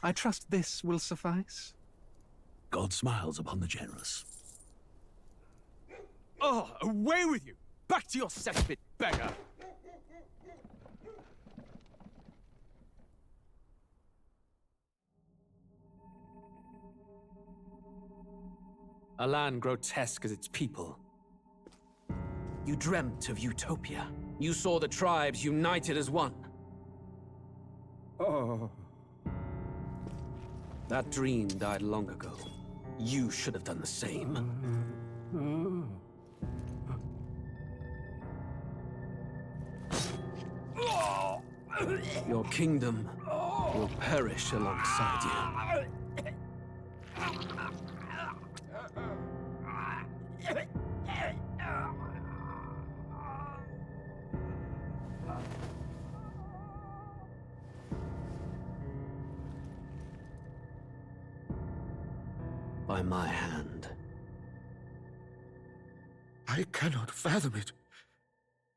I trust this will suffice. God smiles upon the generous. Oh, away with you! Back to your cesspit, beggar! A land grotesque as its people. You dreamt of utopia. You saw the tribes united as one. Oh. That dream died long ago. You should have done the same. Your kingdom will perish alongside you. By my hand. I cannot fathom it.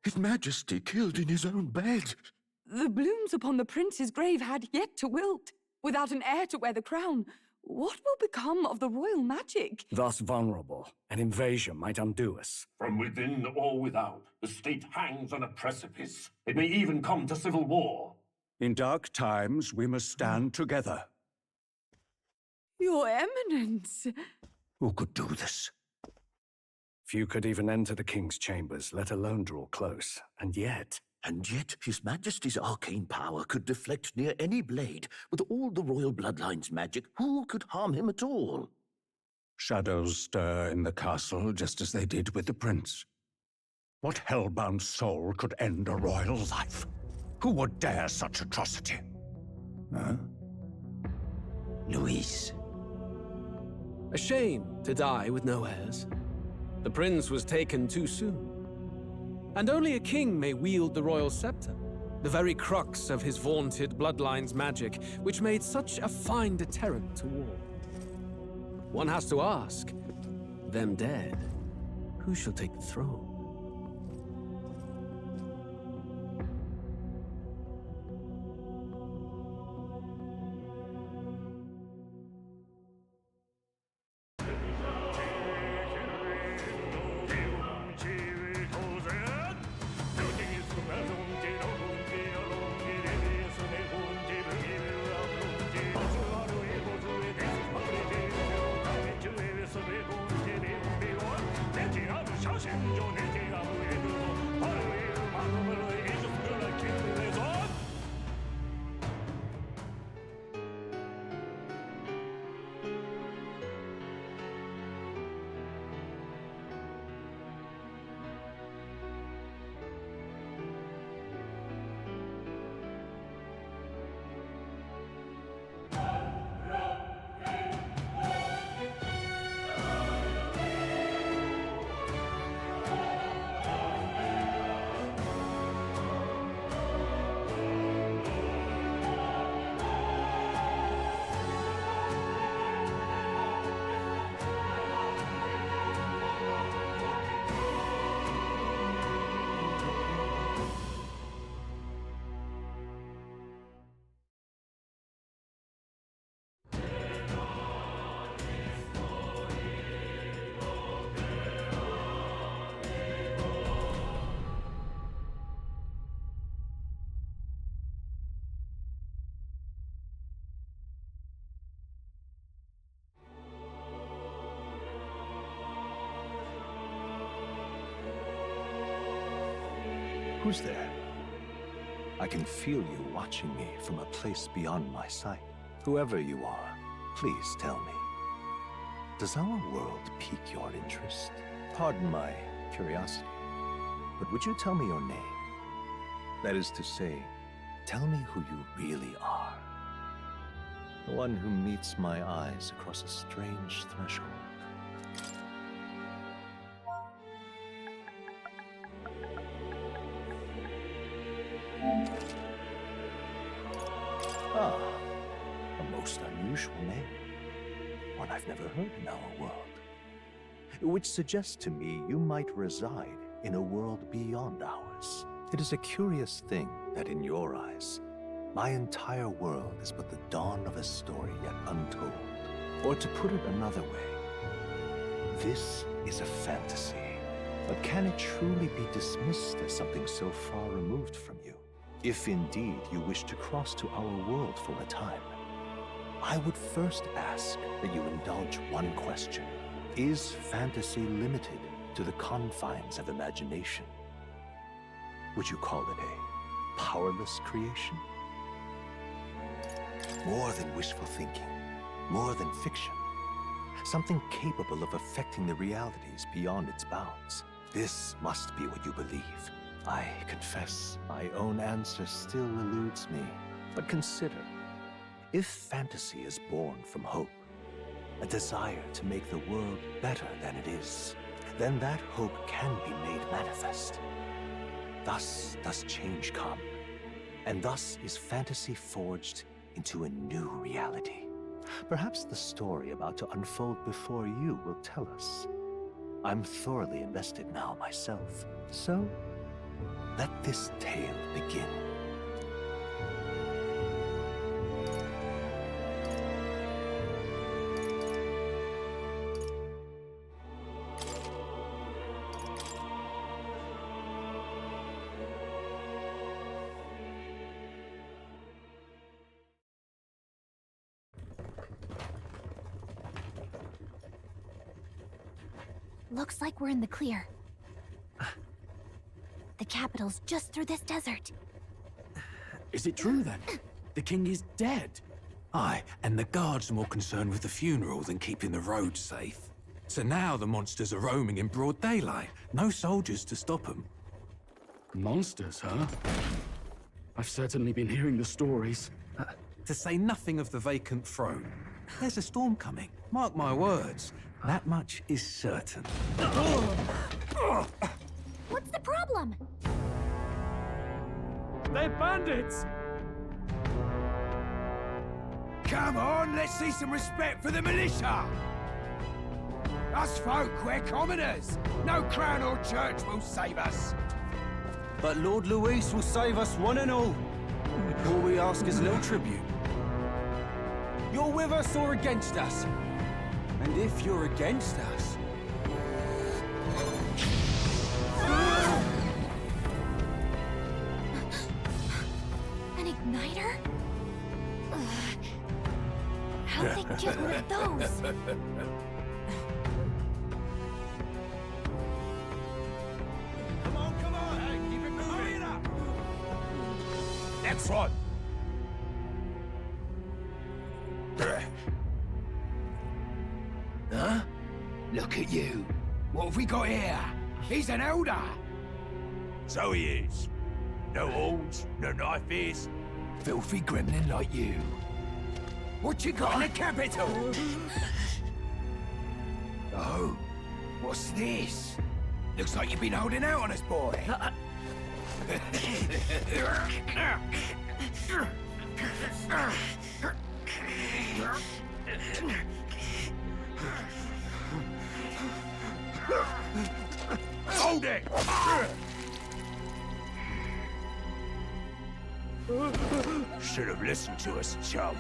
His Majesty killed in his own bed. The blooms upon the prince's grave had yet to wilt. Without an heir to wear the crown, what will become of the royal magic? Thus vulnerable, an invasion might undo us. From within or without, the state hangs on a precipice. It may even come to civil war. In dark times, we must stand together. Your Eminence! Who could do this? Few could even enter the king's chambers, let alone draw close. And yet His Majesty's arcane power could deflect near any blade. With all the royal bloodline's magic, who could harm him at all? shadows stir in the castle just as they did with the prince. What hellbound soul could end a royal life? Who would dare such atrocity? Huh? Louise. A shame to die with no heirs. The prince was taken too soon. And only a king may wield the royal scepter, the very crux of his vaunted bloodline's magic, which made such a fine deterrent to war. One has to ask, them dead, who shall take the throne? Who's there? I can feel you watching me from a place beyond my sight. Whoever you are, please tell me. Does our world pique your interest? Pardon my curiosity, but would you tell me your name? That is to say, tell me who you really are. The one who meets my eyes across a strange threshold. Ah, a most unusual name. One I've never heard in our world. Which suggests to me you might reside in a world beyond ours. It is a curious thing that in your eyes, My entire world is but the dawn of a story yet untold. Or to put it another way, this is a fantasy. But can it truly be dismissed as something so far removed from you? If indeed you wish to cross to our world for a time, I would first ask that you indulge one question. Is fantasy limited to the confines of imagination? Would you call it a powerless creation? More than wishful thinking, more than fiction. Something capable of affecting the realities beyond its bounds. This must be what you believe. I confess, my own answer still eludes me. But consider, if fantasy is born from hope, a desire to make the world better than it is, then that hope can be made manifest. Thus does change come, and thus is fantasy forged into a new reality. Perhaps the story about to unfold before you will tell us. I'm thoroughly invested now myself, so let this tale begin. Looks like we're in the clear. The capital's just through this desert. Is it true then? The king is dead? Aye, and the guards are more concerned with the funeral than keeping the roads safe. So now the monsters are roaming in broad daylight. No soldiers to stop them. Monsters, huh? I've certainly been hearing the stories. To say nothing of the vacant throne. There's a storm coming. Mark my words. That much is certain. What's the problem? They're bandits! Come on, let's see some respect for the militia! Us folk, we're commoners. No crown or church will save us. But Lord Luis will save us one and all. All we ask is a little tribute. You're with us or against us? And if you're against us... An igniter? How'd they get one of those? Come on, hey, keep it moving. Hurry it up! Next one! Huh? Look at you. What have we got here? He's an Elda. So he is. No horns, no knife is. Filthy gremlin like you. What you got in the capital? Oh, what's this? Looks like you've been holding out on us, boy. Hold it! Should have listened to us, chum.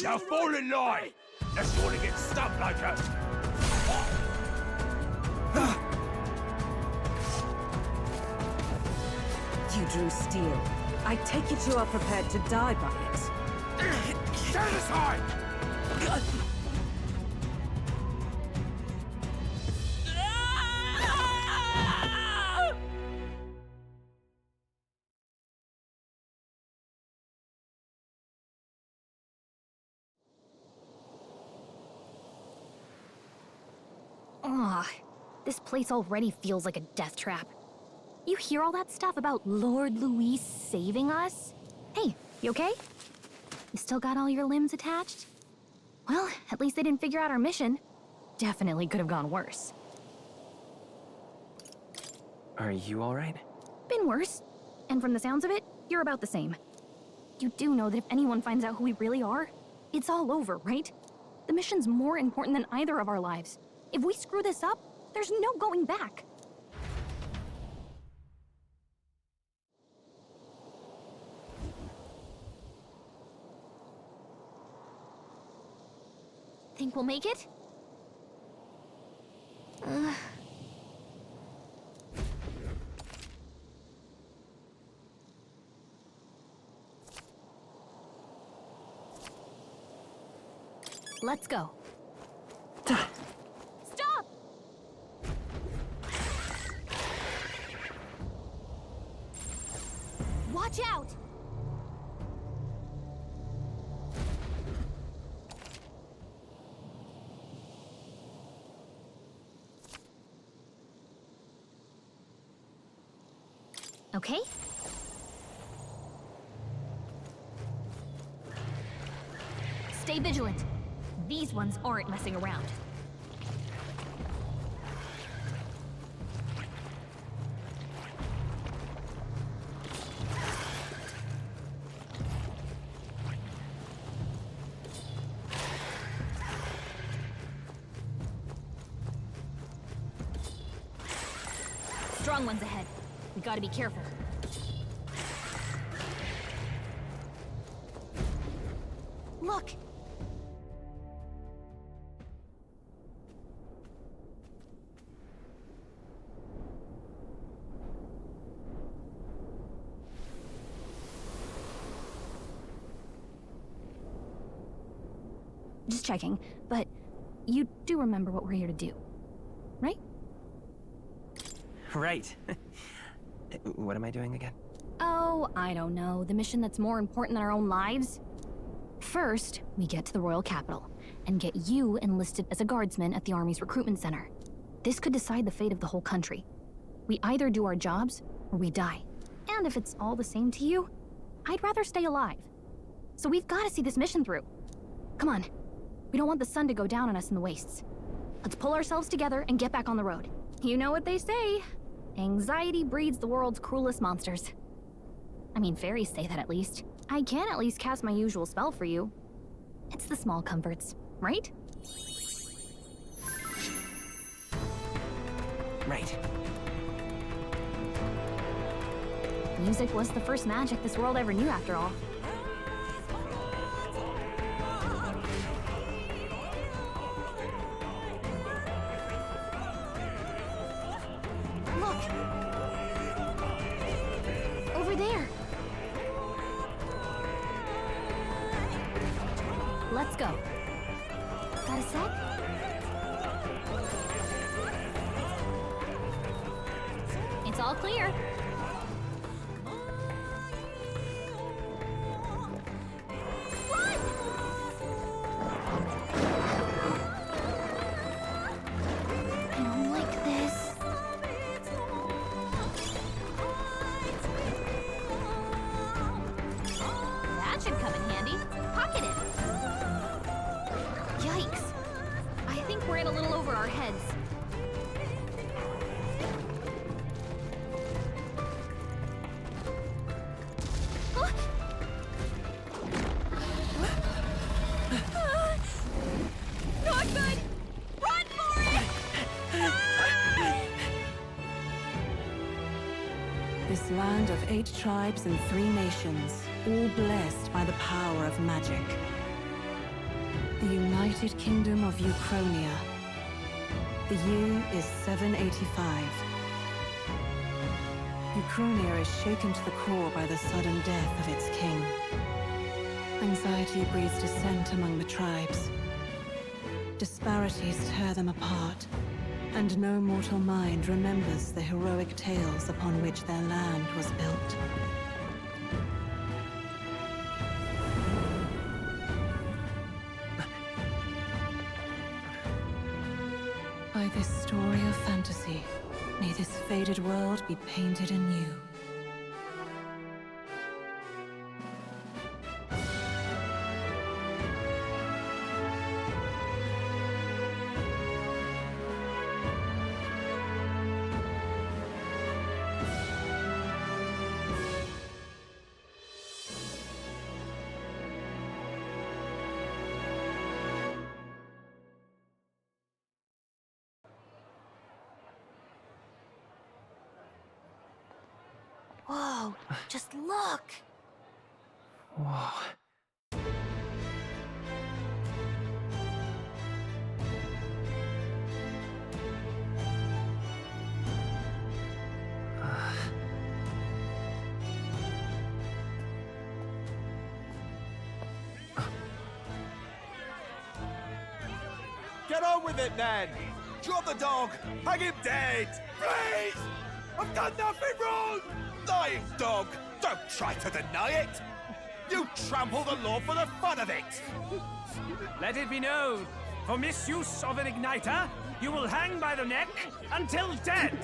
Now fall in line! Let's want to get stuck like us! You drew steel. I take it you are prepared to die by it. Stand aside! This place already feels like a death trap. You hear all that stuff about Lord Luis saving us? Hey, you okay? You still got all your limbs attached? Well, at least they didn't figure out our mission. Definitely could have gone worse. Are you alright? Been worse. And from the sounds of it, you're about the same. You do know that if anyone finds out who we really are, it's all over, right? The mission's more important than either of our lives. If we screw this up, there's no going back. Think we'll make it? Let's go. Stop! Watch out! Okay? Stay vigilant. These ones aren't messing around. Strong ones ahead. We gotta be careful. Look! Just checking, but you do remember what we're here to do, right? Right. What am I doing again? Oh, I don't know. The mission that's more important than our own lives? First, we get to the royal capital and get you enlisted as a guardsman at the army's recruitment center. This could decide the fate of the whole country. We either do our jobs or we die. And if it's all the same to you, I'd rather stay alive. So we've got to see this mission through. Come on. We don't want the sun to go down on us in the wastes. Let's pull ourselves together and get back on the road. You know what they say. Anxiety breeds the world's cruelest monsters. I mean, fairies say that at least. I can at least cast my usual spell for you. It's the small comforts, right? Right. Music was the first magic this world ever knew, after all. Look! Over there! Let's go. Got a sec? It's all clear. This land of 8 tribes and 3 nations, all blessed by the power of magic. The United Kingdom of Euchronia. The year is 785. Euchronia is shaken to the core by the sudden death of its king. Anxiety breeds dissent among the tribes. Disparities tear them apart, and no mortal mind remembers the heroic tales upon which their land was built. By this story of fantasy, may this faded world be painted anew. Whoa, just look! Whoa. Get on with it, then! Drop the dog! Hang him dead! Please! I've done nothing wrong! Lying dog! Don't try to deny it! You trample the law for the fun of it! Let it be known, for misuse of an igniter, you will hang by the neck until dead!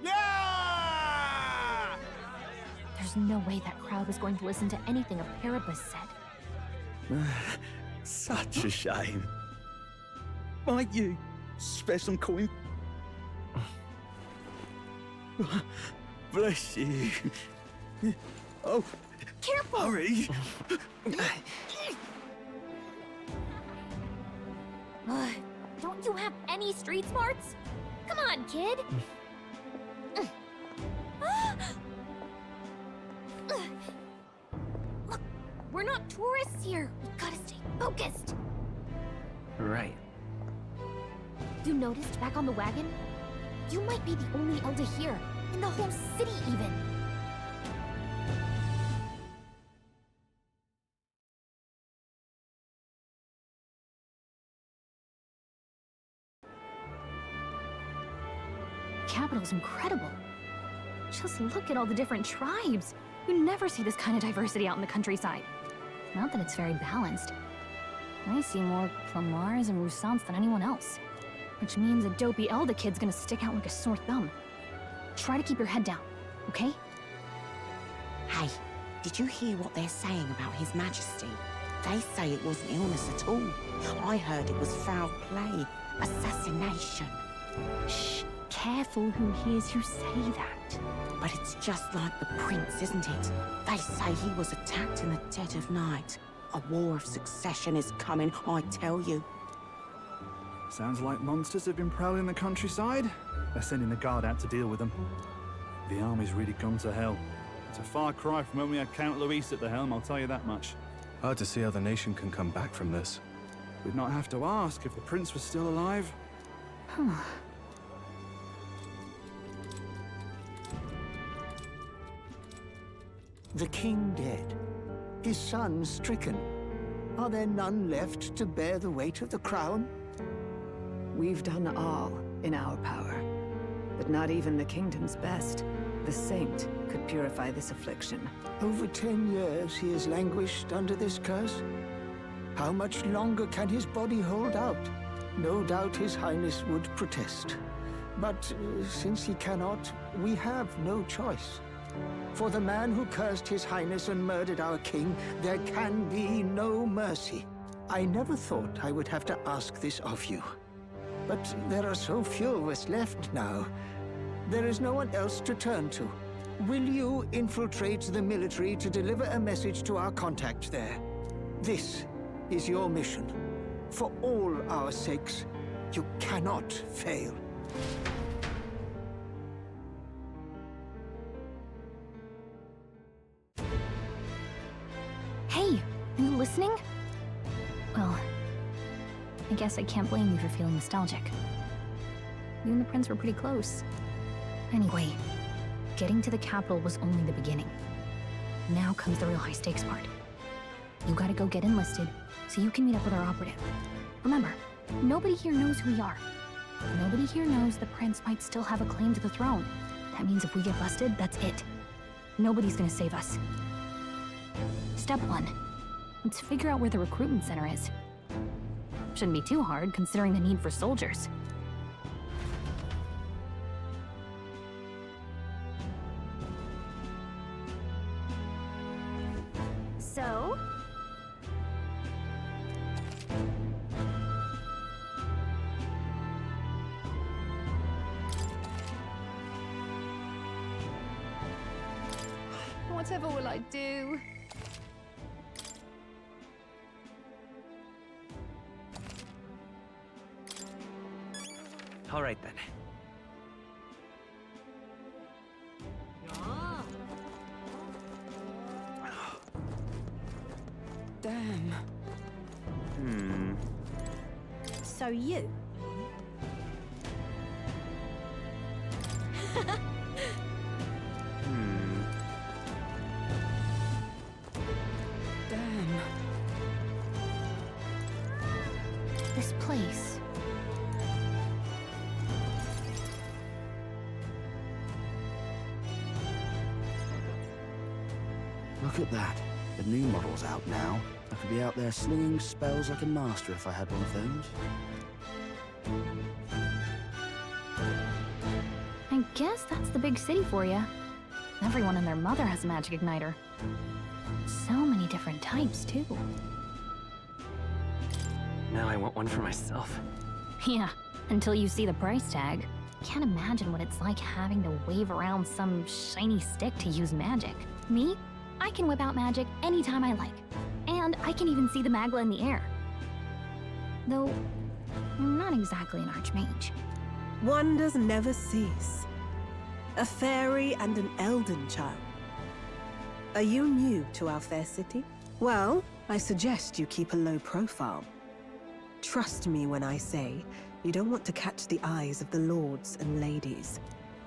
Yeah! There's no way that crowd was going to listen to anything a Paribus said. Such a shame. Might you spare some coin? Bless you. Oh, careful! Hurry! Don't you have any street smarts? Come on, kid! Look, we're not tourists here. We've gotta stay focused. Right. You noticed back on the wagon? You might be the only Elda here, in the whole city even. The capital's incredible. Just look at all the different tribes. You never see this kind of diversity out in the countryside. Not that it's very balanced. I see more Plamars and Roussants than anyone else. Which means a dopey Elda kid's gonna stick out like a sore thumb. Try to keep your head down, okay? Hey, did you hear what they're saying about His Majesty? They say it wasn't illness at all. I heard it was foul play, assassination. Shh, careful who hears you say that. But it's just like the prince, isn't it? They say he was attacked in the dead of night. A war of succession is coming, I tell you. Sounds like monsters have been prowling the countryside. They're sending the guard out to deal with them. The army's really gone to hell. It's a far cry from when we had Count Luis at the helm, I'll tell you that much. Hard to see how the nation can come back from this. We'd not have to ask if the prince was still alive. The king dead, his son stricken. Are there none left to bear the weight of the crown? We've done all in our power, but not even the kingdom's best. The saint could purify this affliction. Over 10 years he has languished under this curse. How much longer can his body hold out? No doubt his highness would protest. But since he cannot, we have no choice. For the man who cursed his highness and murdered our king, there can be no mercy. I never thought I would have to ask this of you. But there are so few of us left now. There is no one else to turn to. Will you infiltrate the military to deliver a message to our contact there? This is your mission. For all our sakes, you cannot fail. Hey, are you listening? Well, I guess I can't blame you for feeling nostalgic. You and the prince were pretty close. Anyway, getting to the capital was only the beginning. Now comes the real high-stakes part. You gotta go get enlisted, so you can meet up with our operative. Remember, nobody here knows who we are. Nobody here knows the prince might still have a claim to the throne. That means if we get busted, that's it. Nobody's gonna save us. Step 1. Let's figure out where the recruitment center is. Shouldn't be too hard, considering the need for soldiers. So? Whatever will I do? All right then. Damn. So you? Damn. Look at that. The new model's out now. I could be out there slinging spells like a master if I had one of those. I guess that's the big city for you. Everyone and their mother has a magic igniter. So many different types, too. Now I want one for myself. Yeah, until you see the price tag. Can't imagine what it's like having to wave around some shiny stick to use magic. Me? I can whip out magic anytime I like. And I can even see the magla in the air. Though, I'm not exactly an archmage. Wonders never cease. A fairy and an elden child. Are you new to our fair city? Well, I suggest you keep a low profile. Trust me when I say you don't want to catch the eyes of the lords and ladies.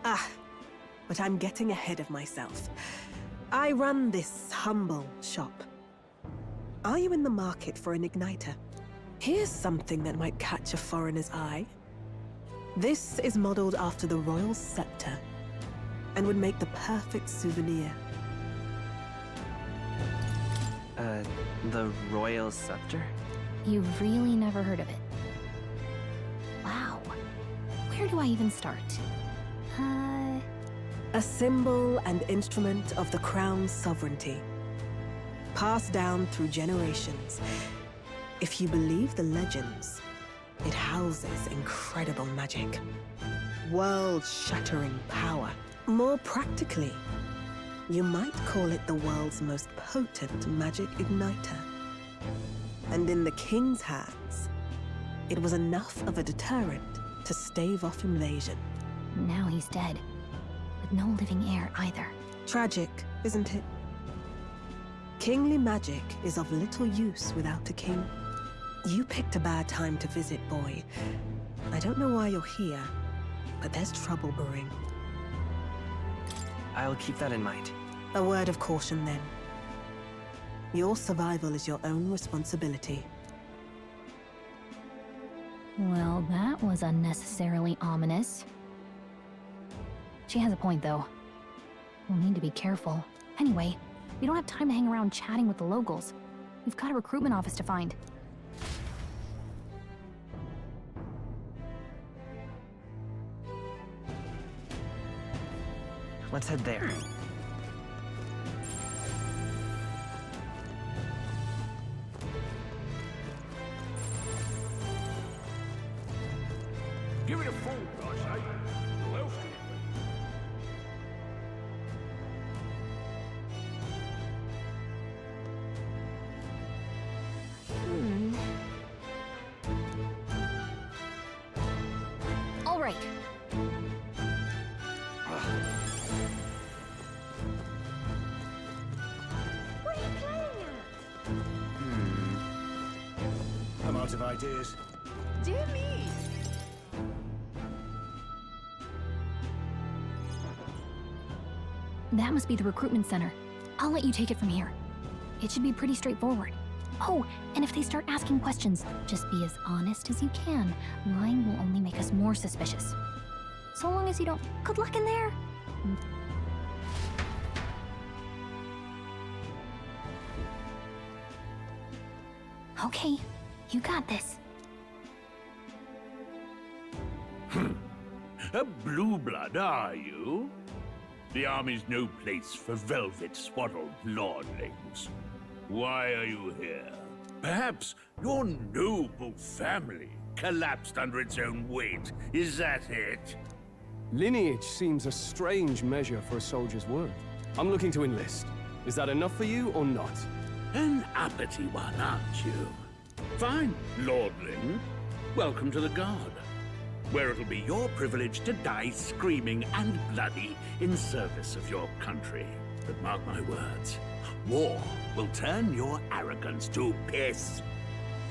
But I'm getting ahead of myself. I run this humble shop. Are you in the market for an igniter? Here's something that might catch a foreigner's eye. This is modeled after the royal scepter and would make the perfect souvenir. The royal scepter? You've really never heard of it. Wow. Where do I even start? A symbol and instrument of the crown's sovereignty. Passed down through generations. If you believe the legends, it houses incredible magic. World-shattering power. More practically, you might call it the world's most potent magic igniter. And in the king's hands, it was enough of a deterrent to stave off invasion. Now he's dead. With no living heir either. Tragic, isn't it? Kingly magic is of little use without a king. You picked a bad time to visit, boy. I don't know why you're here, but there's trouble brewing. I'll keep that in mind. A word of caution, then. Your survival is your own responsibility. Well, that was unnecessarily ominous. She has a point, though. We'll need to be careful. Anyway, we don't have time to hang around chatting with the locals. We've got a recruitment office to find. Let's head there. Give it a full, I say. Who else can it be? All right. What are you playing at? I'm out of ideas. Dear me. That must be the recruitment center. I'll let you take it from here. It should be pretty straightforward. Oh, and if they start asking questions, just be as honest as you can. Lying will only make us more suspicious. So long as you don't... Good luck in there! Okay, you got this. A blue blood, are you? The army's no place for velvet-swaddled lordlings. Why are you here? Perhaps your noble family collapsed under its own weight. Is that it? Lineage seems a strange measure for a soldier's worth. I'm looking to enlist. Is that enough for you or not? An uppity one, aren't you? Fine, lordling. Welcome to the Guard, where it'll be your privilege to die screaming and bloody in service of your country. But mark my words, war will turn your arrogance to piss.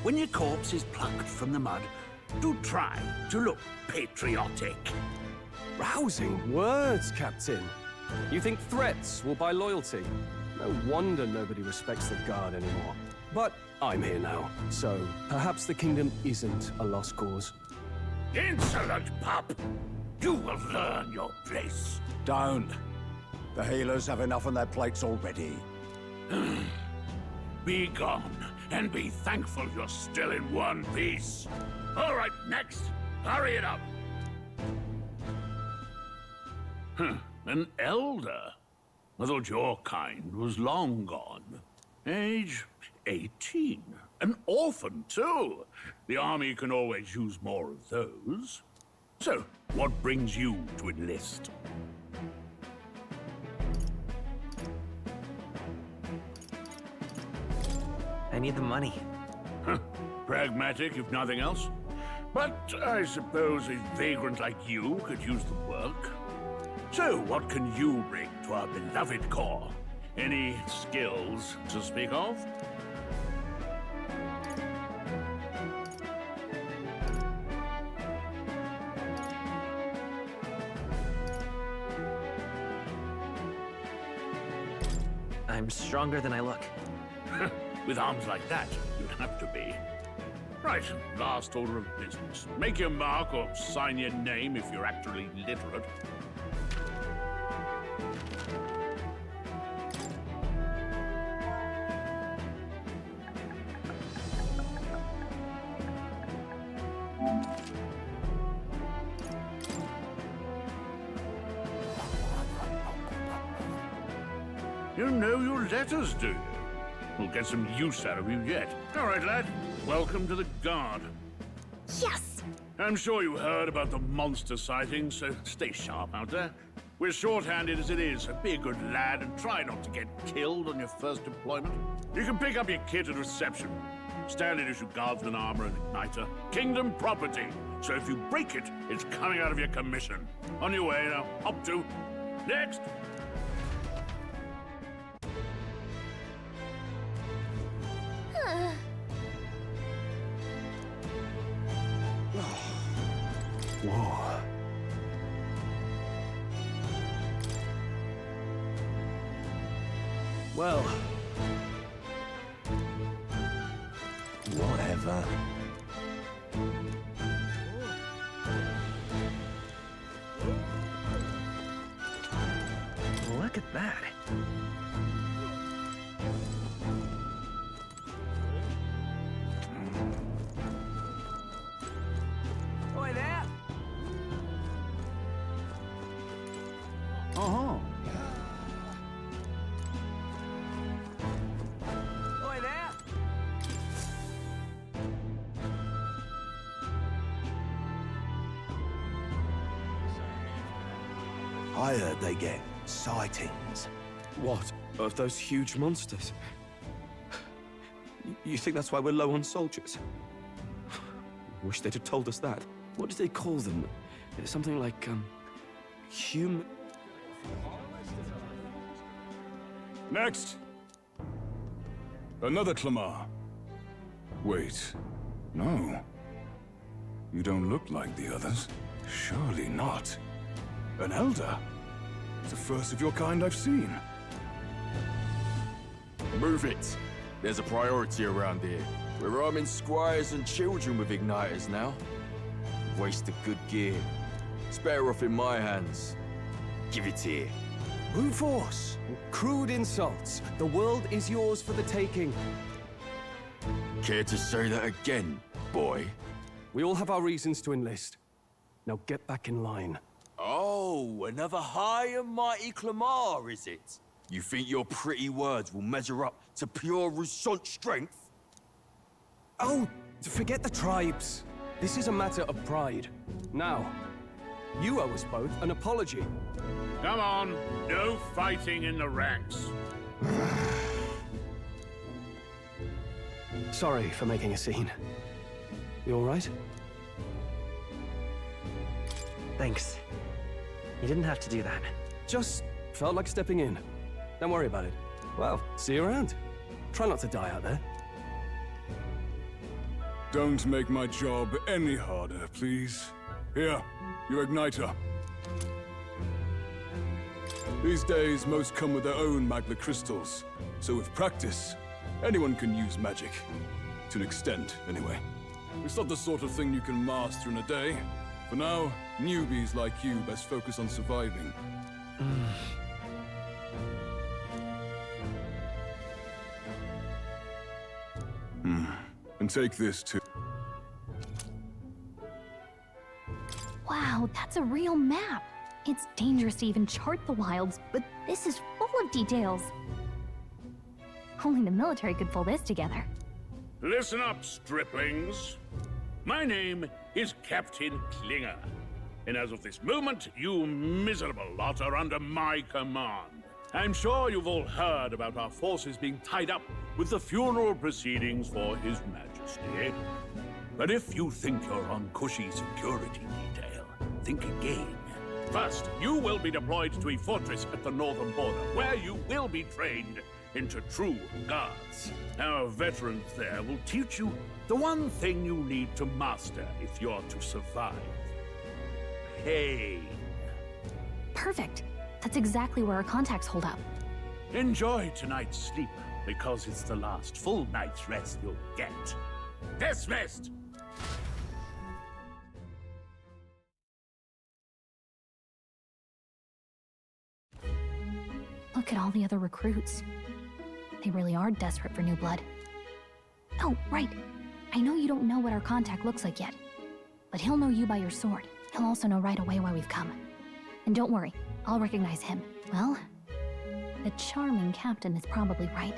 When your corpse is plucked from the mud, do try to look patriotic. Rousing words, Captain. You think threats will buy loyalty? No wonder nobody respects the Guard anymore. But I'm here now, so perhaps the kingdom isn't a lost cause. Insolent pup! You will learn your place. Don't. The healers have enough on their plates already. Be gone, and be thankful you're still in one piece. All right, next. Hurry it up. An elder? I thought your kind was long gone. Age 18. An orphan, too. The army can always use more of those. So, what brings you to enlist? I need the money. Pragmatic, if nothing else. But I suppose a vagrant like you could use the work. So, what can you bring to our beloved corps? Any skills to speak of? I'm stronger than I look. With arms like that, you'd have to be. Right, last order of business. Make your mark or sign your name if you're actually literate. You know your letters, do you? We'll get some use out of you yet. All right, lad. Welcome to the Guard. Yes! I'm sure you heard about the monster sightings, so stay sharp out there. We're short-handed as it is, so be a good lad and try not to get killed on your first deployment. You can pick up your kit at reception. Standard issue guardsman armor and igniter. Kingdom property. So if you break it, it's coming out of your commission. On your way now. Up to. Next! Whoa. Well, whatever. Look at that. Oi there! Uh-huh. Oi there! I heard they get sightings. What? Of those huge monsters? You think that's why we're low on soldiers? Wish they'd have told us that. What did they call them? Something like, human... Next! Another Clamar. Wait, no. You don't look like the others. Surely not. An Elder? It's the first of your kind I've seen. Move it. There's a priority around here. We're arming squires and children with igniters now. Waste of good gear. It's better off in my hands. Give it here. Brute force! Crude insults. The world is yours for the taking. Care to say that again, boy? We all have our reasons to enlist. Now get back in line. Oh, another high and mighty Clamar, is it? You think your pretty words will measure up to pure Rousant strength? Oh, forget the tribes. This is a matter of pride. Now, you owe us both an apology. Come on, no fighting in the ranks. Sorry for making a scene. You all right? Thanks. You didn't have to do that. Just felt like stepping in. Don't worry about it. Well, see you around. Try not to die out there. Don't make my job any harder, please. Here, your igniter. These days, most come with their own magna crystals. So with practice, anyone can use magic. To an extent, anyway. It's not the sort of thing you can master in a day. For now, newbies like you best focus on surviving. And take this too. Wow, that's a real map. It's dangerous to even chart the wilds, but this is full of details. Only the military could pull this together. Listen up, striplings. My name is Captain Klinger. And as of this moment, you miserable lot are under my command. I'm sure you've all heard about our forces being tied up with the funeral proceedings for His Majesty. But if you think you're on cushy security detail, think again. First, you will be deployed to a fortress at the northern border, where you will be trained into true guards. Our veterans there will teach you the one thing you need to master if you're to survive. Pain. Perfect. That's exactly where our contacts hold up. Enjoy tonight's sleep, because it's the last full night's rest you'll get. Dismissed! Look at all the other recruits. They really are desperate for new blood. Oh, right. I know you don't know what our contact looks like yet, but he'll know you by your sword. He'll also know right away why we've come. And don't worry, I'll recognize him. Well, the charming captain is probably right.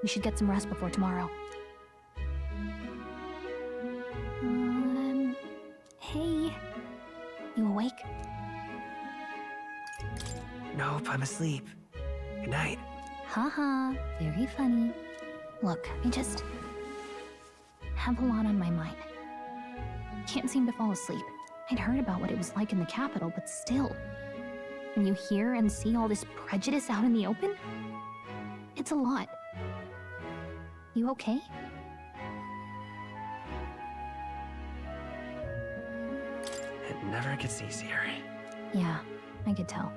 We should get some rest before tomorrow. Hey. You awake? Nope, I'm asleep. Good night. Haha, very funny. Look, I just have a lot on my mind. Can't seem to fall asleep. I'd heard about what it was like in the capital, but still. When you hear and see all this prejudice out in the open, it's a lot. You okay? It never gets easier. Yeah, I could tell.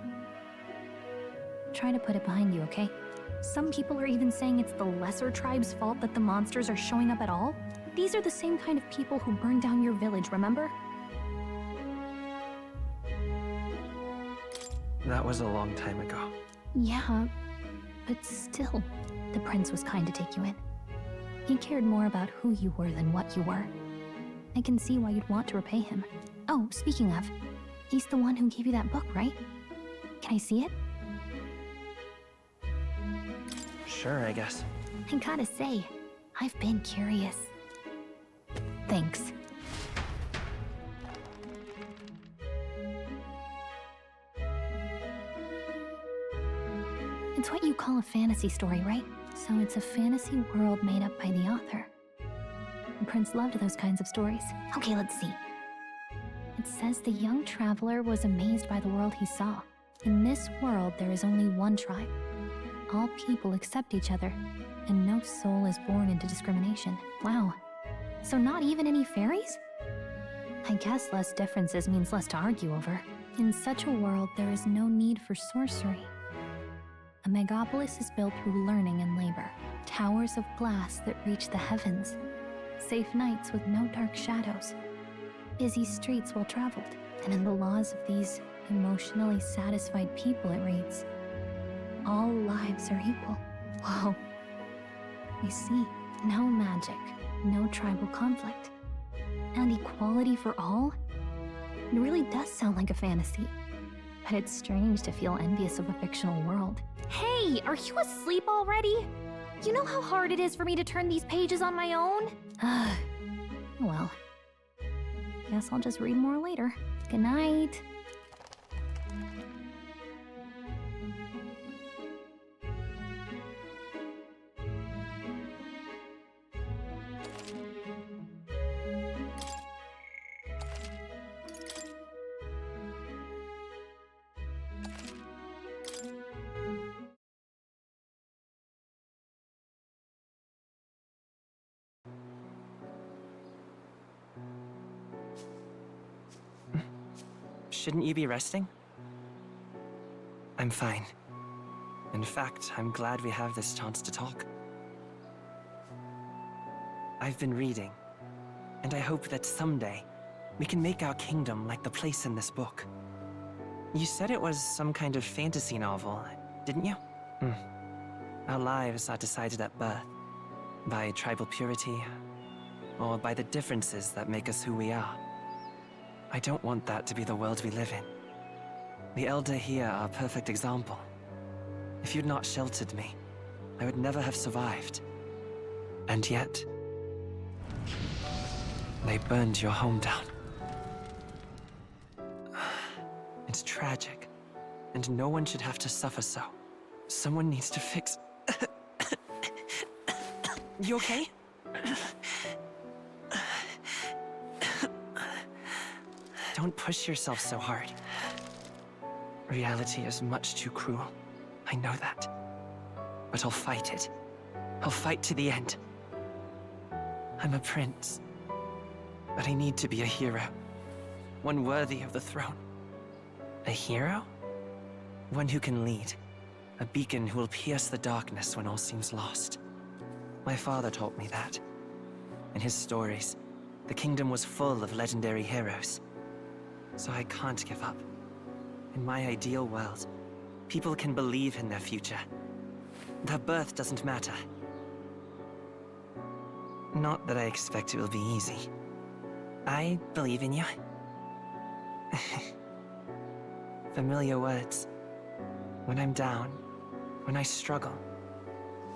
Try to put it behind you, okay? Some people are even saying it's the lesser tribe's fault that the monsters are showing up at all. These are the same kind of people who burned down your village, remember? That was a long time ago. Yeah, but still, the prince was kind to take you in. He cared more about who you were than what you were. I can see why you'd want to repay him. Oh, speaking of, he's the one who gave you that book, right? Can I see it? Sure, I guess. I gotta say, I've been curious. Thanks. It's what you call a fantasy story, right? So it's a fantasy world made up by the author. The prince loved those kinds of stories. Okay, let's see. It says the young traveler was amazed by the world he saw. In this world, there is only one tribe. All people accept each other, and no soul is born into discrimination. Wow. So not even any fairies? I guess less differences means less to argue over. In such a world, there is no need for sorcery. A megapolis is built through learning and labor. Towers of glass that reach the heavens. Safe nights with no dark shadows. Busy streets well traveled. And in the laws of these emotionally satisfied people, it reads, all lives are equal. Whoa. I see. No magic, no tribal conflict, and equality for all? It really does sound like a fantasy. But it's strange to feel envious of a fictional world. Hey, are you asleep already? You know how hard it is for me to turn these pages on my own? Well, guess I'll just read more later. Good night. Shouldn't you be resting? I'm fine. In fact, I'm glad we have this chance to talk. I've been reading, and I hope that someday we can make our kingdom like the place in this book. You said it was some kind of fantasy novel, didn't you? Our lives are decided at birth, by tribal purity, or by the differences that make us who we are. I don't want that to be the world we live in. The Elda here are a perfect example. If you'd not sheltered me, I would never have survived. And yet, they burned your home down. It's tragic, and no one should have to suffer so. Someone needs to fix... You okay? Don't push yourself so hard. Reality is much too cruel. I know that. But I'll fight it. I'll fight to the end. I'm a prince. But I need to be a hero. One worthy of the throne. A hero? One who can lead. A beacon who will pierce the darkness when all seems lost. My father taught me that. In his stories, the kingdom was full of legendary heroes. So I can't give up. In my ideal world, people can believe in their future. Their birth doesn't matter. Not that I expect it will be easy. I believe in you. Familiar words. When I'm down, when I struggle,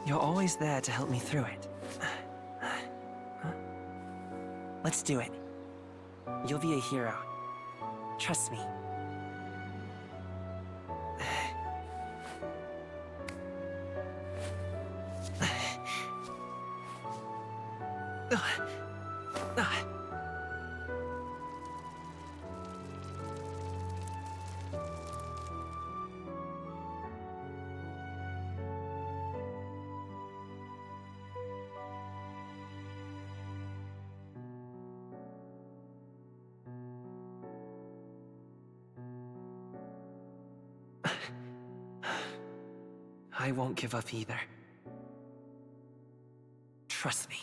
you're always there to help me through it. Let's do it. You'll be a hero. Trust me. I won't give up either. Trust me.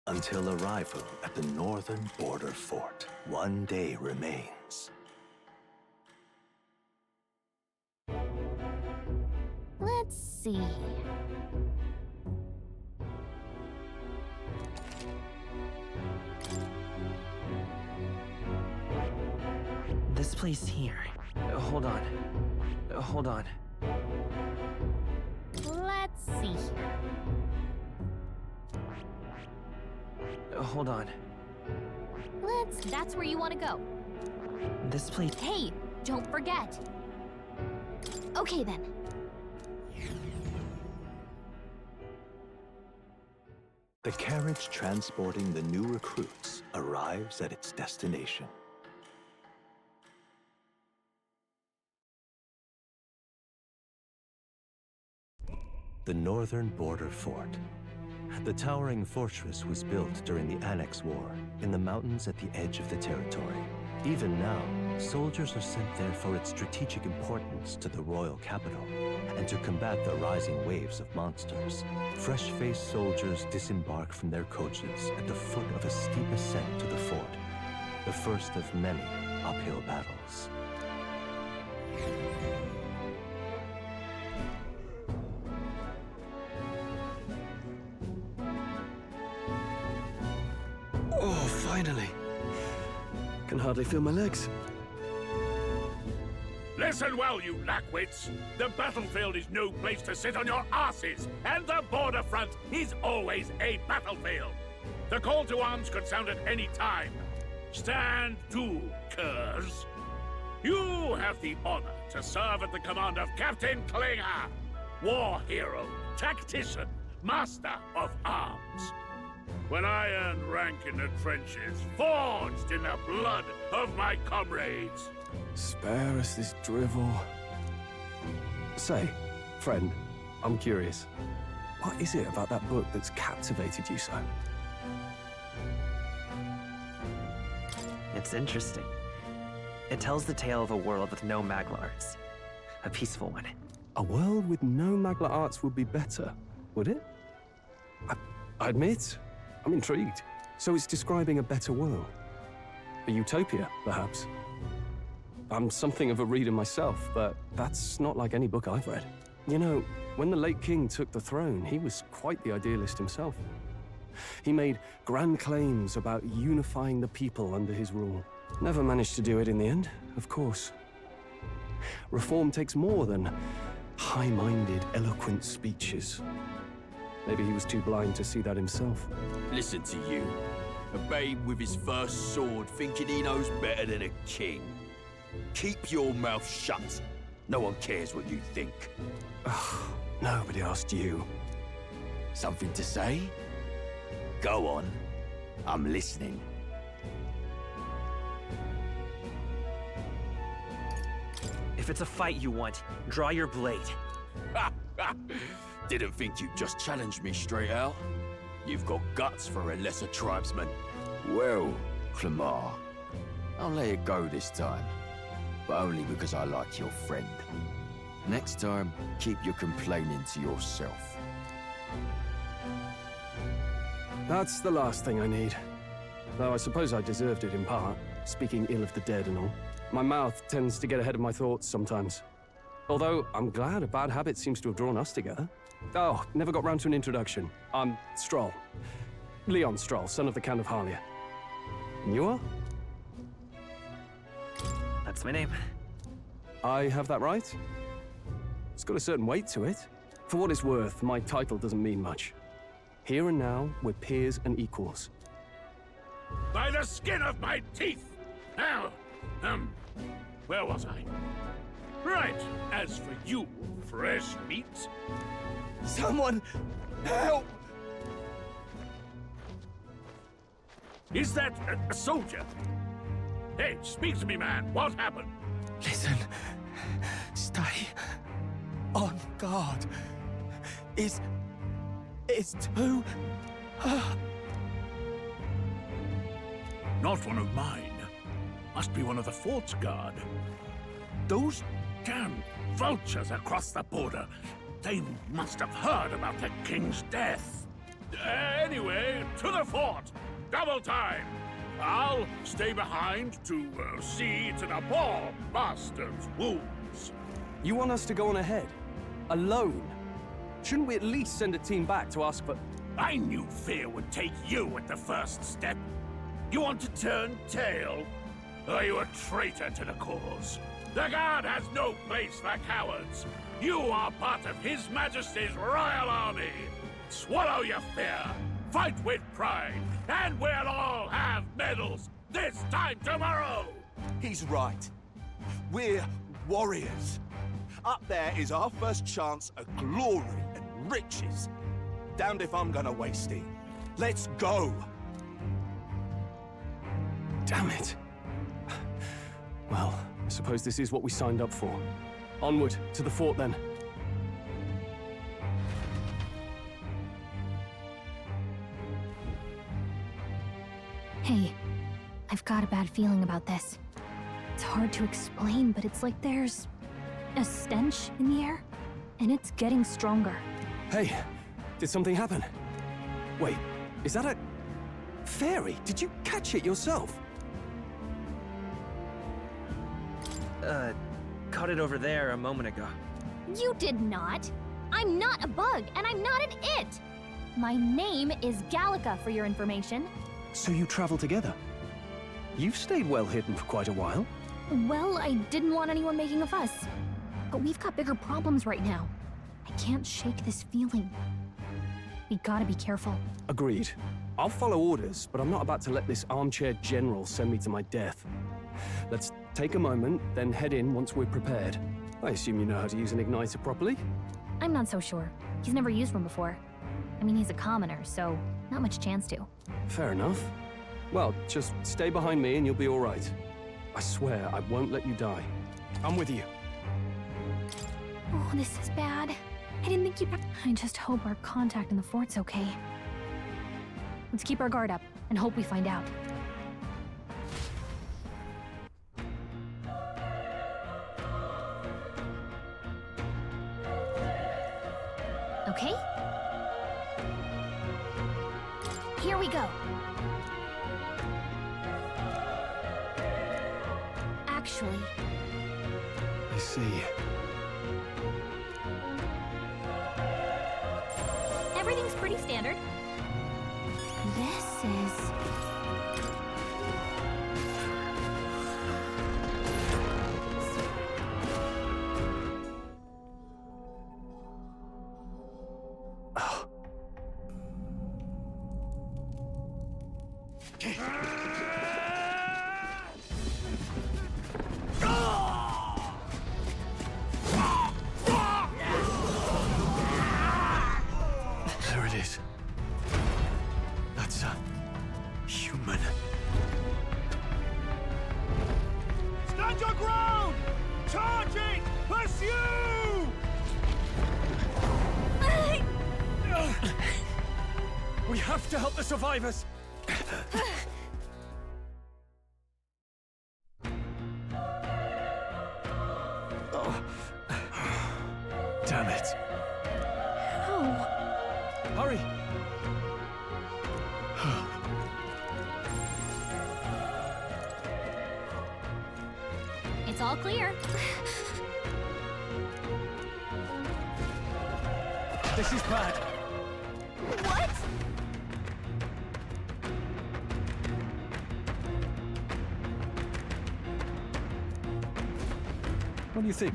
Until arrival at the northern border fort, one day remains. Let's see. This place here. Hold on. Hold on. Let's see here. Hold on. That's where you want to go. This place... Hey, don't forget. Okay then. The carriage transporting the new recruits arrives at its destination. The northern border fort. The towering fortress was built during the Annex War in the mountains at the edge of the territory. Even now, soldiers are sent there for its strategic importance to the royal capital and to combat the rising waves of monsters. Fresh-faced soldiers disembark from their coaches at the foot of a steep ascent to the fort, the first of many uphill battles. Oh, finally. Can hardly feel my legs. Listen well, you lackwits. The battlefield is no place to sit on your asses, and the border front is always a battlefield. The call to arms could sound at any time. Stand to, curs. You have the honor to serve at the command of Captain Klinger, war hero, tactician, Master of Arms. When I earned rank in the trenches, forged in the blood of my comrades. Spare us this drivel. Say, friend, I'm curious. What is it about that book that's captivated you so? It's interesting. It tells the tale of a world with no Magla arts. A peaceful one. A world with no Magla arts would be better, would it? I admit, I'm intrigued. So it's describing a better world. A utopia, perhaps. I'm something of a reader myself, but that's not like any book I've read. You know, when the late king took the throne, he was quite the idealist himself. He made grand claims about unifying the people under his rule. Never managed to do it in the end, of course. Reform takes more than high-minded, eloquent speeches. Maybe he was too blind to see that himself. Listen to you. A babe with his first sword thinking he knows better than a king. Keep your mouth shut. No one cares what you think. Nobody asked you. Something to say? Go on. I'm listening. If it's a fight you want, draw your blade. Didn't think you'd just challenge me straight out. You've got guts for a lesser tribesman. Well, Clamar, I'll let it go this time. But only because I like your friend. Next time, keep your complaining to yourself. That's the last thing I need. Though I suppose I deserved it in part, speaking ill of the dead and all. My mouth tends to get ahead of my thoughts sometimes. Although, I'm glad a bad habit seems to have drawn us together. Oh, never got round to an introduction. I'm Stroll. Leon Stroll, son of the Count of Harlia. And you are? That's my name. I have that right? It's got a certain weight to it. For what it's worth, my title doesn't mean much. Here and now, we're peers and equals. By the skin of my teeth! Now, where was I? Right, as for you, fresh meat... Someone, help! Is that a soldier? Hey, speak to me, man. What happened? Listen. Stay on guard. It's too... Not one of mine. Must be one of the fort's guard. Those damn vultures across the border. They must have heard about the king's death. Anyway, to the fort. Double time. I'll stay behind to see to the poor bastard's wounds. You want us to go on ahead? Alone? Shouldn't we at least send a team back to ask for... I knew fear would take you at the first step. You want to turn tail? Are you a traitor to the cause? The Guard has no place for cowards. You are part of His Majesty's Royal Army. Swallow your fear, fight with pride, and we'll all have medals this time tomorrow! He's right. We're warriors. Up there is our first chance at glory and riches. Damned if I'm gonna waste it. Let's go! Damn it. Well, I suppose this is what we signed up for. Onward, to the fort then. Hey, I've got a bad feeling about this. It's hard to explain, but it's like there's a stench in the air, and it's getting stronger. Hey, did something happen? Wait, is that a... fairy? Did you catch it yourself? Caught it over there a moment ago. You did not. I'm not a bug, and I'm not an it. My name is Gallica, for your information. So you travel together? You've stayed well hidden for quite a while. Well, I didn't want anyone making a fuss. But we've got bigger problems right now. I can't shake this feeling. We gotta be careful. Agreed. I'll follow orders, but I'm not about to let this armchair general send me to my death. Let's take a moment, then head in once we're prepared. I assume you know how to use an igniter properly? I'm not so sure. He's never used one before. I mean, he's a commoner, so not much chance to. Fair enough. Well, just stay behind me and you'll be all right. I swear I won't let you die. I'm with you. Oh, this is bad. I didn't think you'd... I just hope our contact in the fort's okay. Let's keep our guard up and hope we find out. Okay? Here we go. Actually... I see. Everything's pretty standard. This is... There it is. That's a human. Stand your ground! Charging! Pursue! We have to help the survivors! Oh. Damn it. Oh. Hurry! It's all clear. This is bad. What? What do you think?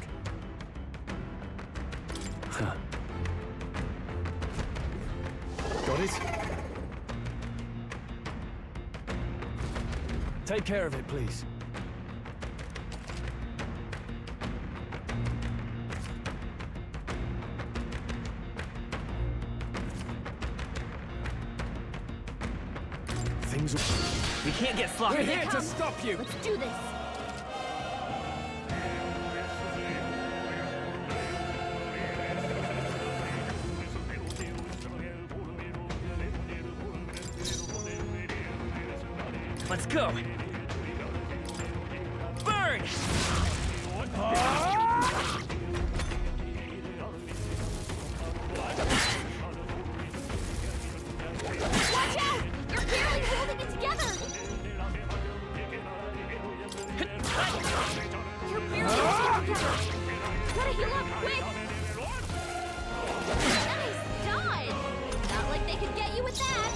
Huh. Got it? Take care of it, please. Things are... We can't get sloppy. We're here to stop you! Let's do this! Let's go. Burn! Watch out! You're barely holding it together! You're barely holding it together! Gotta heal up quick! Nice dodge! Not like they could get you with that!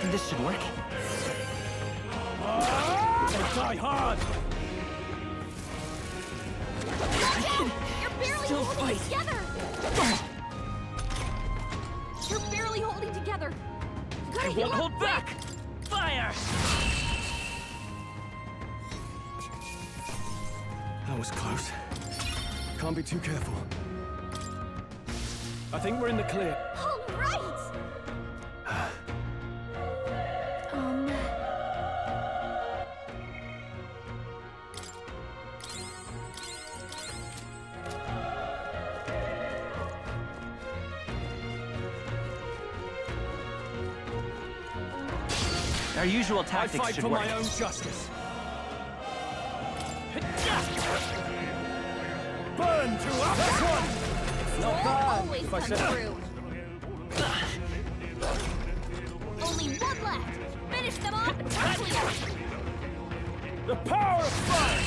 This should work. Die hard! Watch out! You're barely Still holding it fight. together! You're barely holding together! Gotta I heal won't up hold quick. back! Fire! That was close. Can't be too careful. I think we're in the clear. All right! Our usual I tactics fight should for work. my own justice. Burn to us! That's one! Not bad, Always if I come said so. through. Only one left. Finish them off and we're clear. The power of fire!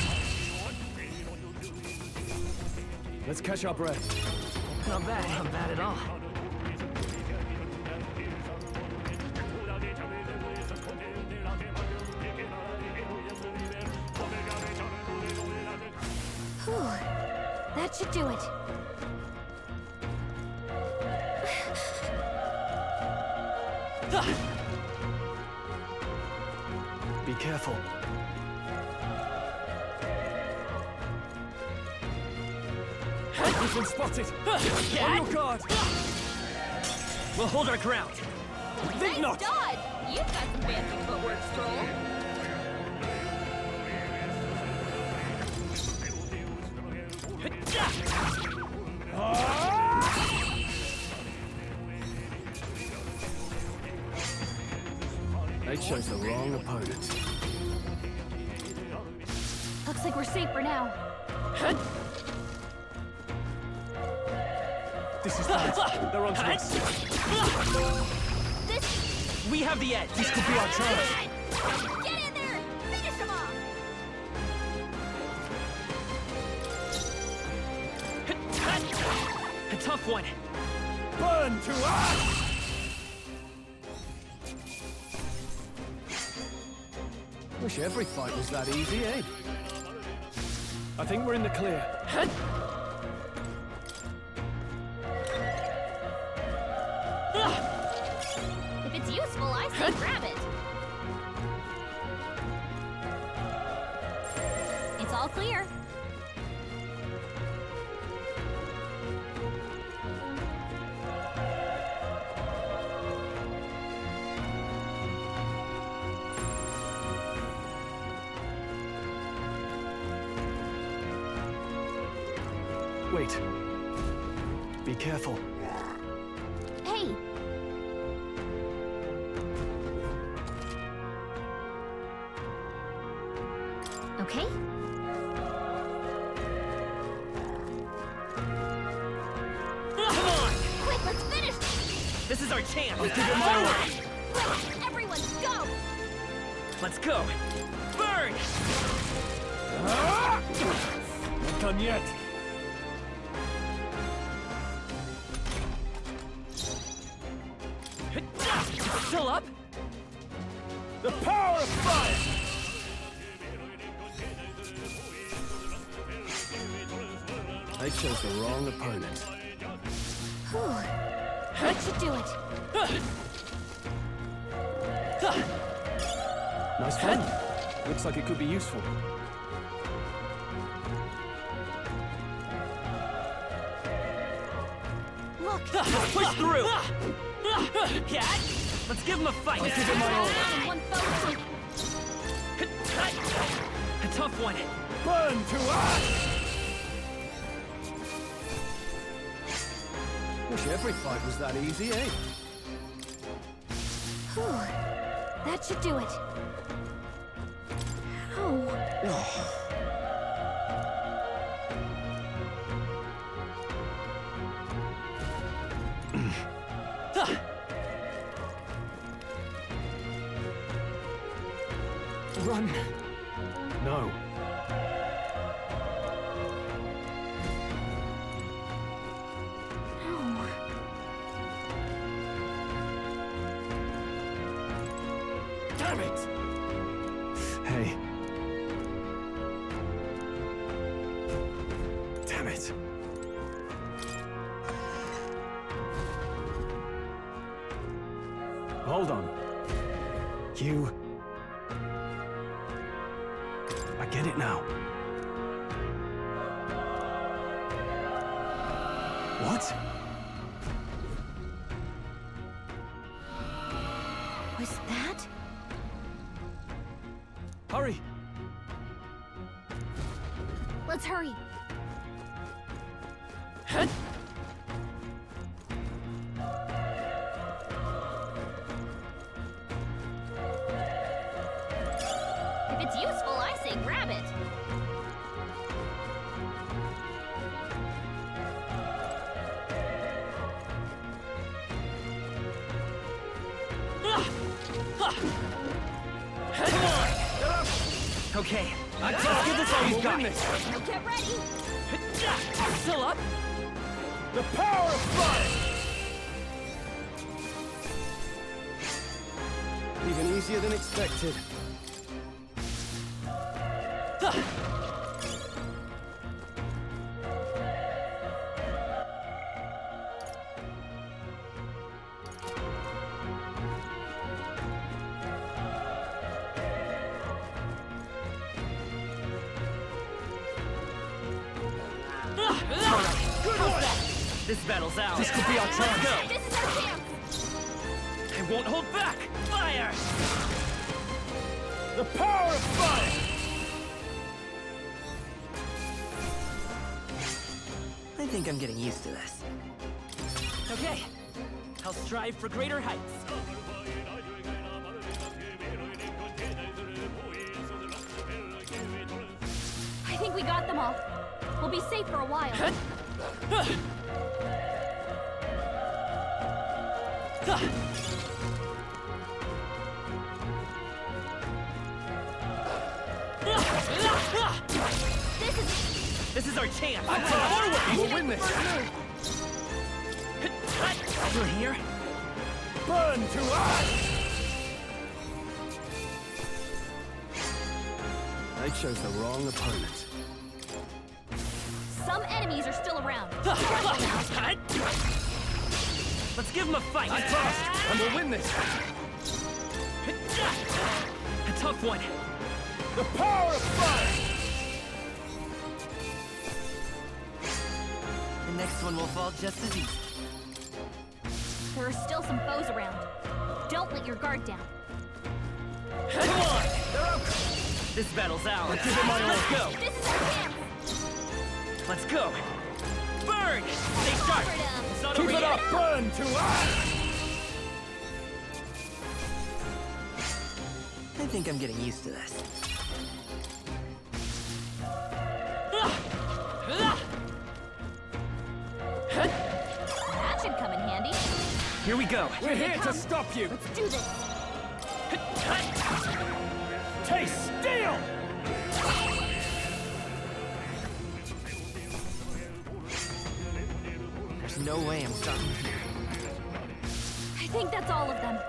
Let's catch our breath. Not bad at all. Whew. That should do it. Be careful. We've been spotted! On your guard! We'll hold our ground. Think not! Dodge! You've got some fancy footwork, Stroll. They chose the wrong opponent. Looks like we're safe for now. This is bad. They're onto us. This... We have the edge. This could be our chance. Get in there! Finish him off! A tough one. Burn to us! Wish every fight was that easy, eh? I think we're in the clear. If it's useful, I say grab it. It's all clear. Wait. Be careful. Hey! Okay? Come on! Quick, let's finish this! This is our chance. I'll give it my all. Quick, everyone, go! Let's go. Burn! Not done yet. Still up? The power of fire! They chose the wrong opponent. Whew. That should do it. Nice fun. Looks like it could be useful. Look! Push through! Yeah. Let's give him a fight. I'll give it my all. One foe. A tough one. Burn to us! Wish every fight was that easy, eh? Whew. That should do it. Oh. Run! No. Damn it! Hey. Damn it. Hold on. You... I get it now. What? Was that? Hurry! Let's hurry. If it's useful, I say grab it. Okay, let's give this all you've got. Get ready! Still up? The power of fire! Even easier than expected. This battle's ours. This could be our chance. Go. This is our chance! I won't hold back. Fire! The power of fire! I think I'm getting used to this. Okay, I'll strive for greater heights. I think we got them all. We'll be safe for a while. This is our chance. Forward! We'll win this. You're here? Burn to ash! I chose the wrong opponent. Some enemies are still around. Let's give him a fight. I trust, and we'll win this. A tough one. The power of fire! The next one will fall just as easy. There are still some foes around. Don't let your guard down. Come on! This battle's ours. Let's give it my all. Let's go. This is our chance. Let's go. Burn! Stay sharp. It's not Keep over it yet. up! Burn to ash! I think I'm getting used to this. That should come in handy. Here we go. We're here to stop you! Let's do this. Taste steel! There's no way I'm stopping here. I think that's all of them.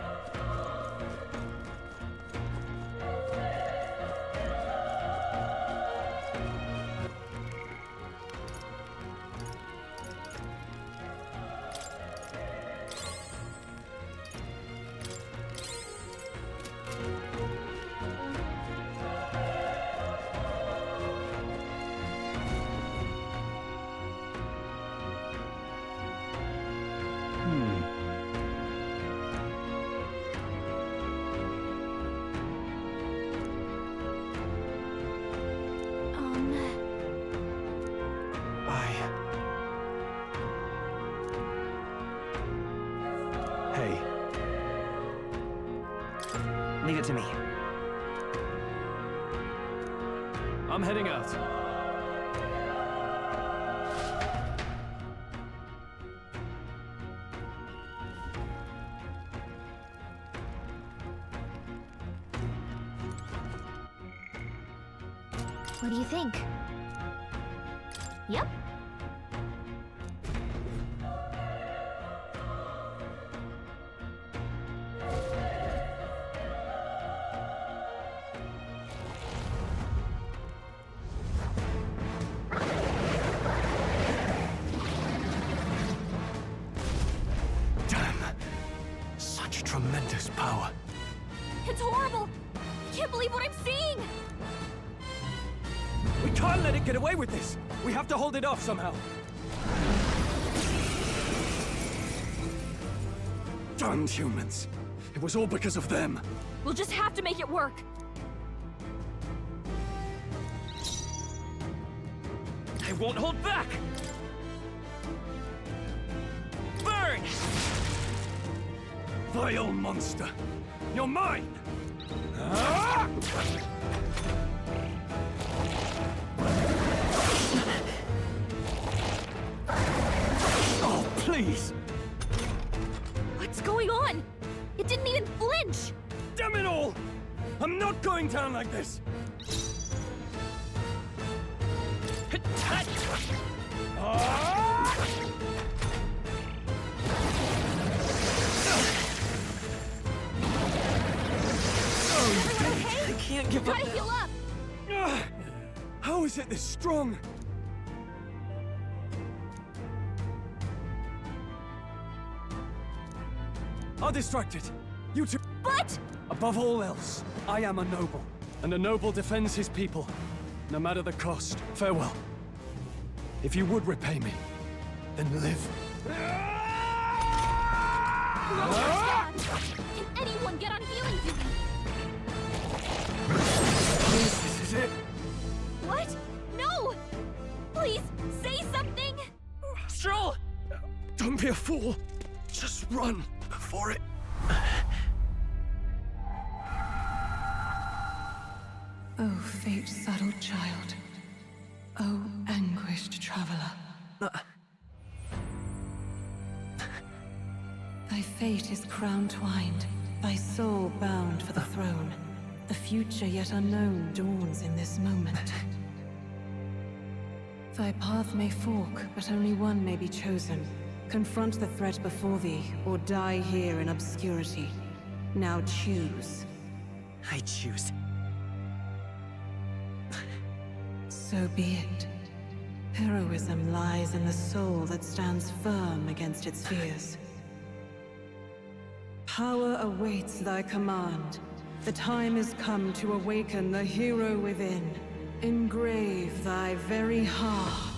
Hey. Leave it to me. I'm heading out. What do you think? Yep. Such tremendous power. It's horrible. I can't believe what I'm seeing. We can't let it get away with this! We have to hold it off somehow! Damned humans. It was all because of them. We'll just have to make it work. I won't hold back! Burn! Vile monster. You're mine! Ah! Oh, please! What's going on? It didn't even flinch. Damn it all! I'm not going down like this! I can't give up Try to now. heal up. How is it this strong? I'll distract it. You two. But Above all else, I am a noble, and a noble defends his people, no matter the cost. Farewell. If you would repay me, then live. Can anyone get on healing duty? This is it. What? No! Please, say something! Stroll! Don't be a fool. Just run before it... Oh, fate-saddled child. Oh, anguished traveler. Thy fate is crown-twined, thy soul bound for the throne. The future yet unknown dawns in this moment. Thy path may fork, but only one may be chosen. Confront the threat before thee, or die here in obscurity. Now choose. I choose. So be it. Heroism lies in the soul that stands firm against its fears. Power awaits thy command. The time is come to awaken the hero within. Engrave thy very heart.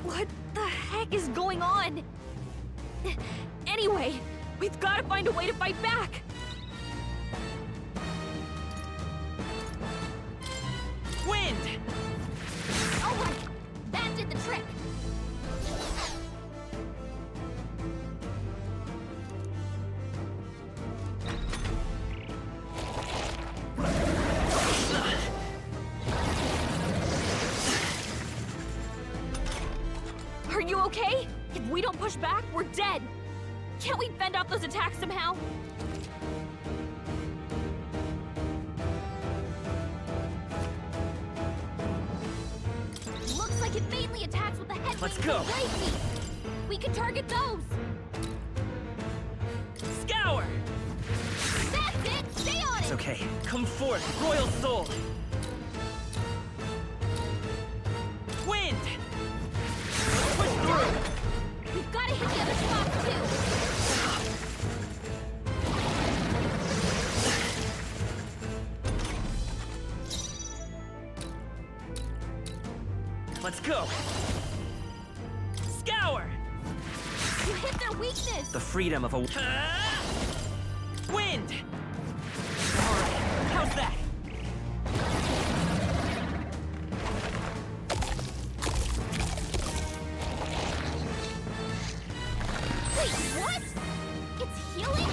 What the heck is going on? Anyway, we've got to find a way to fight back! Wind! Alright, that did the trick! Are you okay? If we don't push back, we're dead! Can't we fend off those attacks somehow? Looks like it mainly attacks with the head Let's wings go. and blade feet. We can target those! Scour! That's it! Stay on It's it! okay. Come forth, Royal Soul! Wind! Let's push through! We've got to hit the other spots too! Let's go! Scour! You hit their weakness! The freedom of a... Wind! Alright, how's that? Wait, what? It's healing?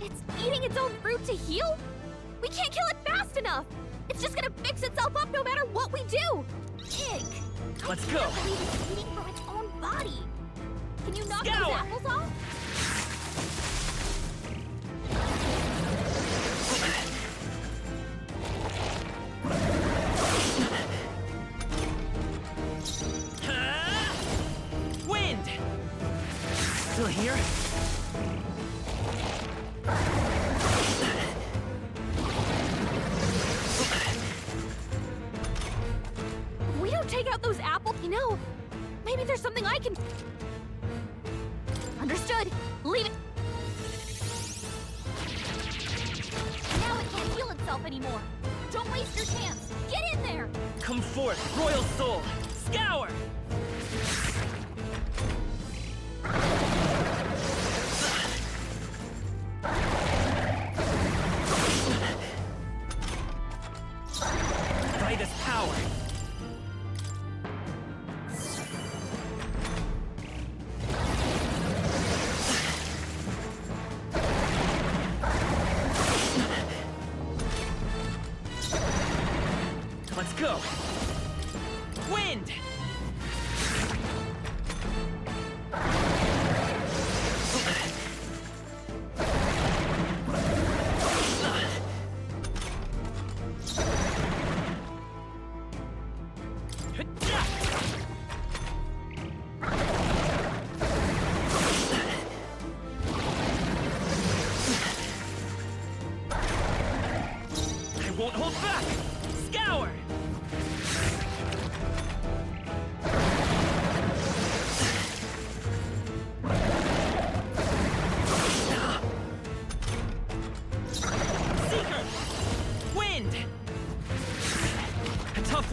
It's eating its own fruit to heal? We can't kill it fast enough! It's just gonna fix itself up no matter what we do! Ig! Let's I go! can't believe it's eating from its own body! Can you knock Scour! those apples off? Wind! Still here? If we don't take out those apples, you know, maybe there's something I can... Understood. Leave it. Now it can't heal itself anymore. Don't waste your chance. Get in there. Come forth, Royal Soul! Scour! By this power!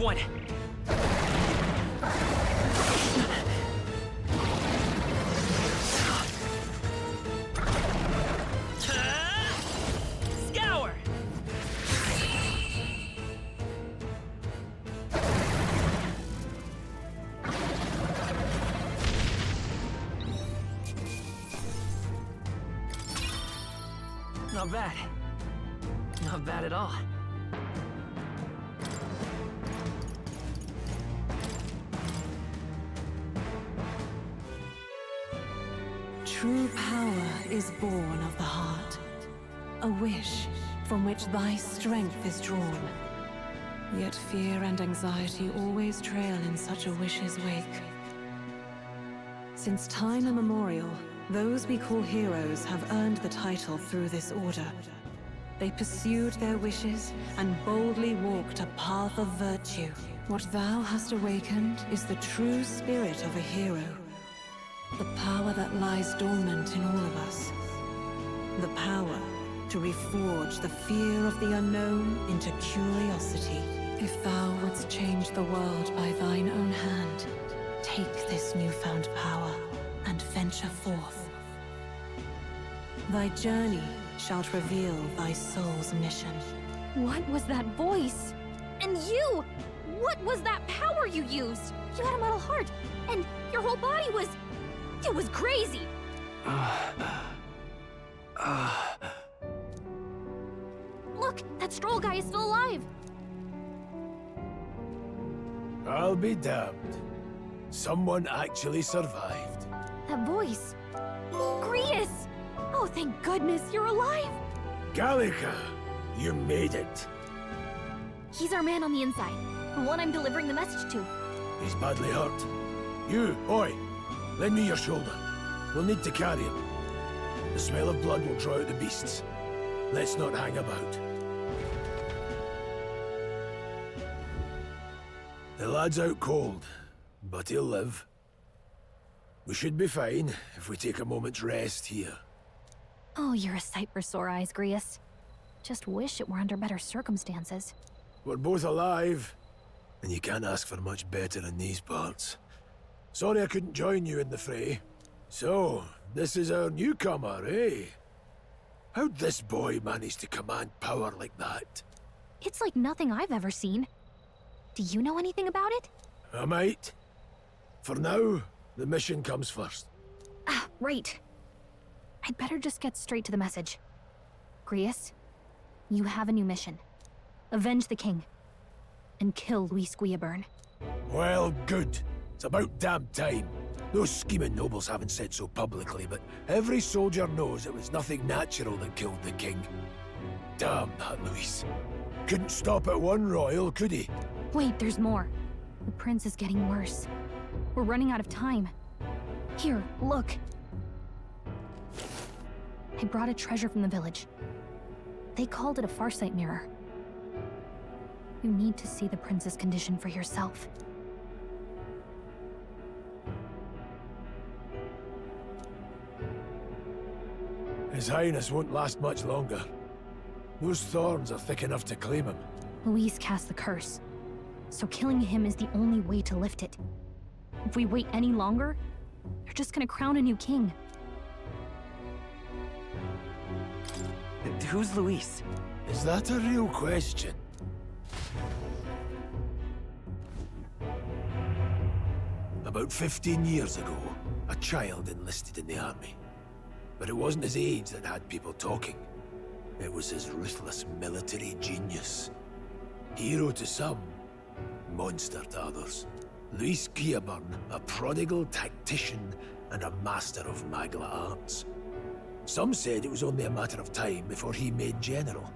one! Scour! Not bad. Not bad at all. True power is born of the heart. A wish from which thy strength is drawn. Yet fear and anxiety always trail in such a wish's wake. Since time immemorial, those we call heroes have earned the title through this order. They pursued their wishes and boldly walked a path of virtue. What thou hast awakened is the true spirit of a hero. The power that lies dormant in all of us. The power to reforge the fear of the unknown into curiosity. If thou wouldst change the world by thine own hand, take this newfound power and venture forth. Thy journey shalt reveal thy soul's mission. What was that voice? And you! What was that power you used? You had a metal heart, and your whole body was... It was crazy! Look, that Stroll guy is still alive! I'll be damned. Someone actually survived. That voice... Grius! Oh, thank goodness you're alive! Gallica, you made it. He's our man on the inside, the one I'm delivering the message to. He's badly hurt. You, boy, lend me your shoulder. We'll need to carry him. The smell of blood will draw out the beasts. Let's not hang about. The lad's out cold, but he'll live. We should be fine if we take a moment's rest here. Oh, you're a sight for sore eyes, Grius. Just wish it were under better circumstances. We're both alive, and you can't ask for much better in these parts. Sorry I couldn't join you in the fray. So, this is our newcomer, eh? How'd this boy manage to command power like that? It's like nothing I've ever seen. Do you know anything about it? I might. For now, the mission comes first. Ah, right. I'd better just get straight to the message. Grius, you have a new mission. Avenge the king. And kill Luis Guillaburn. Well, good. It's about damn time. Those scheming nobles haven't said so publicly, but every soldier knows it was nothing natural that killed the king. Damn that Luis. Couldn't stop at one royal, could he? Wait, there's more. The prince is getting worse. We're running out of time. Here, look. I brought a treasure from the village. They called it a farsight mirror. You need to see the prince's condition for yourself. His Highness won't last much longer. Those thorns are thick enough to claim him. Luis cast the curse, so killing him is the only way to lift it. If we wait any longer, they're just gonna crown a new king. Who's Luis? Is that a real question? About 15 years ago, a child enlisted in the army. But it wasn't his age that had people talking. It was his ruthless military genius. Hero to some, monster to others. Luis Guillaburn, a prodigal tactician and a master of magla arts. Some said it was only a matter of time before he made general.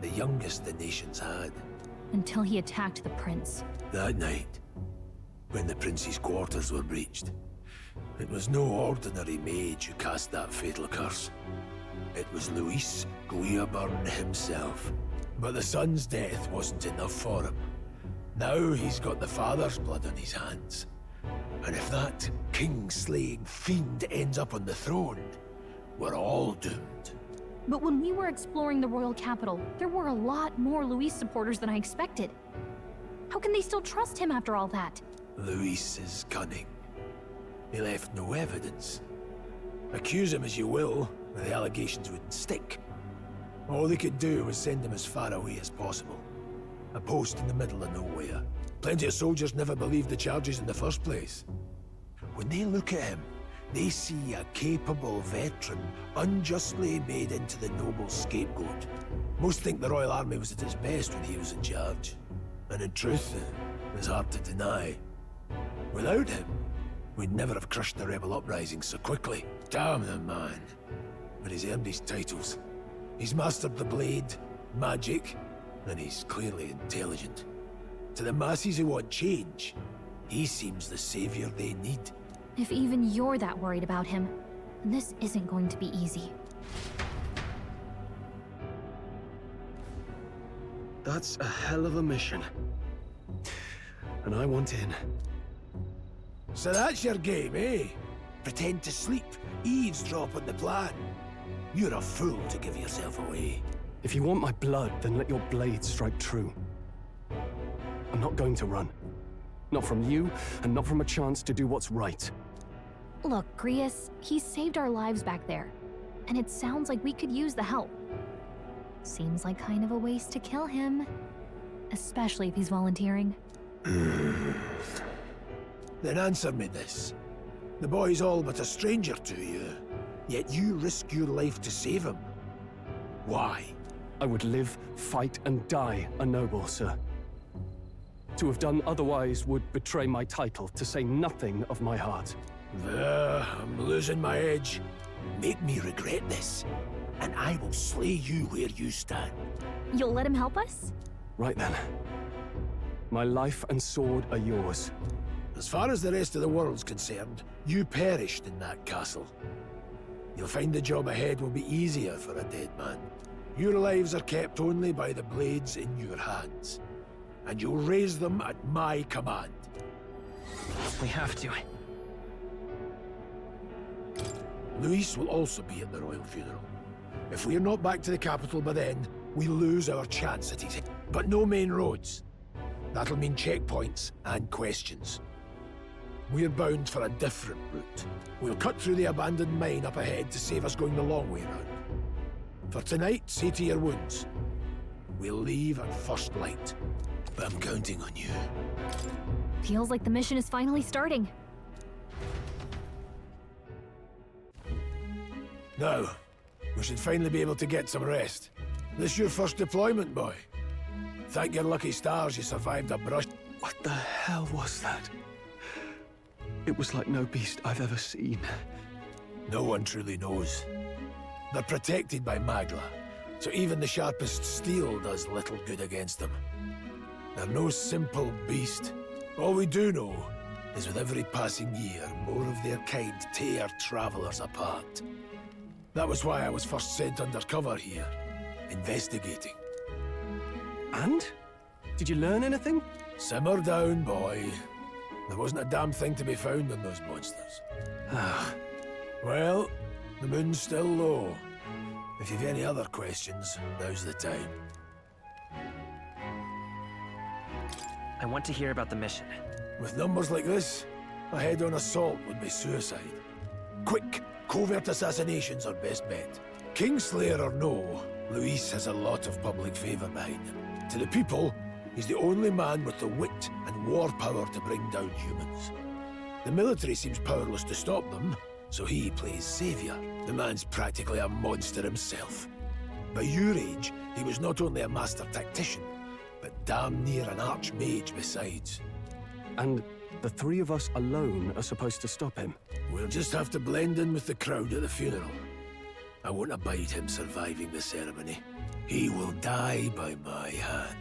The youngest the nation's had. Until he attacked the prince. That night, when the prince's quarters were breached, it was no ordinary mage who cast that fatal curse. It was Luis Guillaburn himself. But the son's death wasn't enough for him. Now he's got the father's blood on his hands. And if that king-slaying fiend ends up on the throne, we're all doomed. But when we were exploring the royal capital, there were a lot more Luis supporters than I expected. How can they still trust him after all that? Luis is cunning. He left no evidence. Accuse him as you will, the allegations wouldn't stick. All they could do was send him as far away as possible. A post in the middle of nowhere. Plenty of soldiers never believed the charges in the first place. When they look at him, they see a capable veteran unjustly made into the noble scapegoat. Most think the Royal Army was at its best when he was in charge. And in truth, it's hard to deny. Without him, we'd never have crushed the rebel uprising so quickly. Damn the man. But he's earned his titles. He's mastered the blade, magic, and he's clearly intelligent. To the masses who want change, he seems the savior they need. If even you're that worried about him, this isn't going to be easy. That's a hell of a mission. And I want in. So that's your game, eh? Pretend to sleep, eavesdrop on the plan. You're a fool to give yourself away. If you want my blood, then let your blade strike true. I'm not going to run. Not from you, and not from a chance to do what's right. Look, Grius, he saved our lives back there. And it sounds like we could use the help. Seems like kind of a waste to kill him. Especially if he's volunteering. Then answer me this. The boy's all but a stranger to you, yet you risk your life to save him. Why? I would live, fight, and die a noble, sir. To have done otherwise would betray my title, to say nothing of my heart. I'm losing my edge. Make me regret this, and I will slay you where you stand. You'll let him help us? Right then. My life and sword are yours. As far as the rest of the world's concerned, you perished in that castle. You'll find the job ahead will be easier for a dead man. Your lives are kept only by the blades in your hands. And you'll raise them at my command. We have to. Luis will also be at the royal funeral. If we're not back to the capital by then, we lose our chance at his head. But no main roads. That'll mean checkpoints and questions. We're bound for a different route. We'll cut through the abandoned mine up ahead to save us going the long way round. For tonight, see to your wounds. We'll leave at first light. But I'm counting on you. Feels like the mission is finally starting. Now, we should finally be able to get some rest. This your first deployment, boy. Thank your lucky stars you survived a brush. What the hell was that? It was like no beast I've ever seen. No one truly knows. They're protected by Magla, so even the sharpest steel does little good against them. They're no simple beast. All we do know is with every passing year, more of their kind tear travelers apart. That was why I was first sent undercover here, investigating. And? Did you learn anything? Simmer down, boy. There wasn't a damn thing to be found on those monsters. Well, the moon's still low. If you've any other questions, now's the time. I want to hear about the mission. With numbers like this, a head-on assault would be suicide. Quick, covert assassinations are best bet. Kingslayer or no, Luis has a lot of public favor behind him. To the people, he's the only man with the wit and war power to bring down humans. The military seems powerless to stop them, so he plays savior. The man's practically a monster himself. By your age, he was not only a master tactician, but damn near an archmage besides. And the three of us alone are supposed to stop him? We'll just have to blend in with the crowd at the funeral. I won't abide him surviving the ceremony. He will die by my hand.